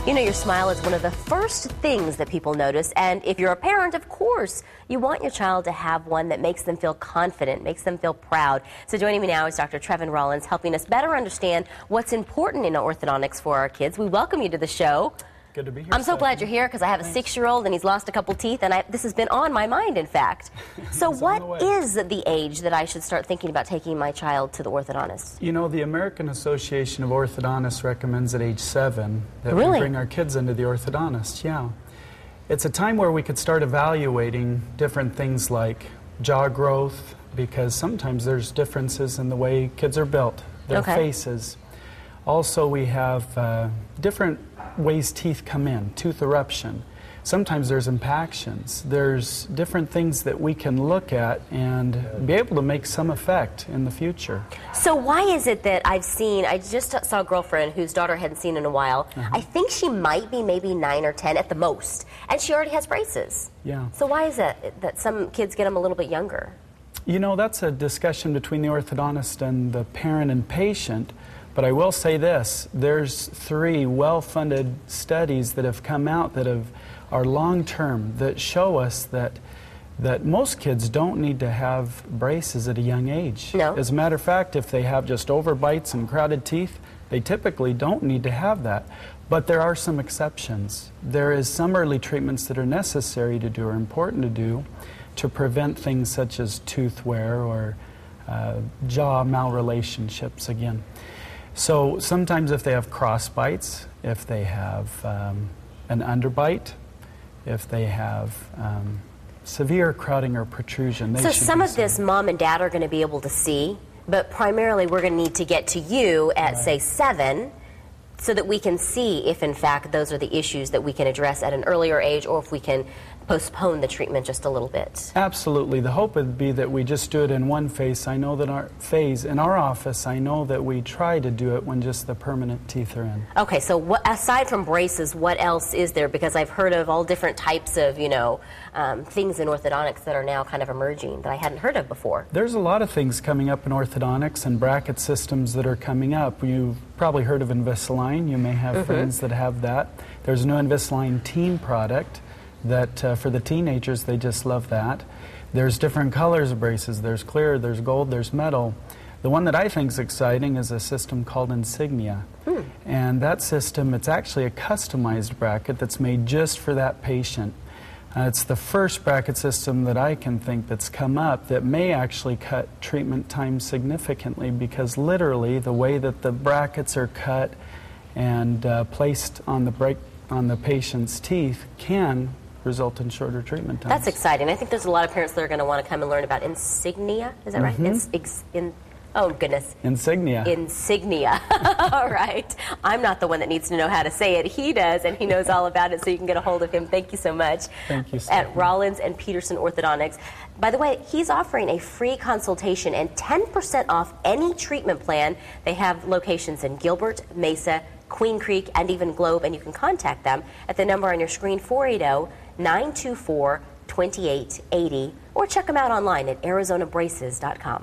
You know, your smile is one of the first things that people notice, and if you're a parent, of course, you want your child to have one that makes them feel confident, makes them feel proud. So joining me now is Dr. Trevin Rollins, helping us better understand what's important in orthodontics for our kids. We welcome you to the show. Good to be here. I'm so glad you're here because I have a 6-year-old and he's lost a couple teeth, and this has been on my mind, in fact. So what is the age that I should start thinking about taking my child to the orthodontist? You know, the American Association of Orthodontists recommends at age 7 that we bring our kids into the orthodontist. Yeah. It's a time where we could start evaluating different things like jaw growth, because sometimes there's differences in the way kids are built, their faces. Also, we have different ways teeth come in, tooth eruption. Sometimes there's impactions. There's different things that we can look at and be able to make some effect in the future. So why is it that I just saw a girlfriend whose daughter I hadn't seen in a while. I think she might be maybe 9 or 10 at the most, and she already has braces. Yeah. So why is it that some kids get them a little bit younger? You know, that's a discussion between the orthodontist and the parent and patient. But I will say this, there's 3 well-funded studies that have come out that are long-term that show us that most kids don't need to have braces at a young age. No. As a matter of fact, if they have just overbites and crowded teeth, they typically don't need to have that. But there are some exceptions. There is some early treatments that are necessary to do or important to do to prevent things such as tooth wear or jaw malrelationships again. So sometimes if they have cross bites, if they have an underbite, if they have severe crowding or protrusion, they So should some be of this mom and dad are going to be able to see, but primarily we're going to need to get to you at, say, 7, so that we can see if, in fact, those are the issues that we can address at an earlier age, or if we can postpone the treatment just a little bit. Absolutely. The hope would be that we just do it in one phase. I know that in our office, I know that we try to do it when just the permanent teeth are in. Okay, so aside from braces, what else is there? Because I've heard of all different types of, things in orthodontics that are now kind of emerging that I hadn't heard of before. There's a lot of things coming up in orthodontics and bracket systems that are coming up. You've probably heard of Invisalign. You may have friends that have that. There's a new Invisalign teen product that for the teenagers, they just love that. There's different colors of braces. There's clear, there's gold, there's metal. The one that I think is exciting is a system called Insignia. And that system, it's actually a customized bracket that's made just for that patient. It's the first bracket system that I can think that's come up that may actually cut treatment time significantly, because literally the way that the brackets are cut and placed on the patient's teeth can result in shorter treatment times. That's exciting. I think there's a lot of parents that are going to want to come and learn about Insignia. Is that right? Oh, goodness. Insignia. Insignia. All right. I'm not the one that needs to know how to say it. He does, and he knows all about it, so you can get a hold of him. Thank you so much. Thank you, Stephanie. At Rollins and Peterson Orthodontics. By the way, he's offering a free consultation and 10% off any treatment plan. They have locations in Gilbert, Mesa, Queen Creek, and even Globe, and you can contact them at the number on your screen, 480-924-2880, or check them out online at arizonabraces.com.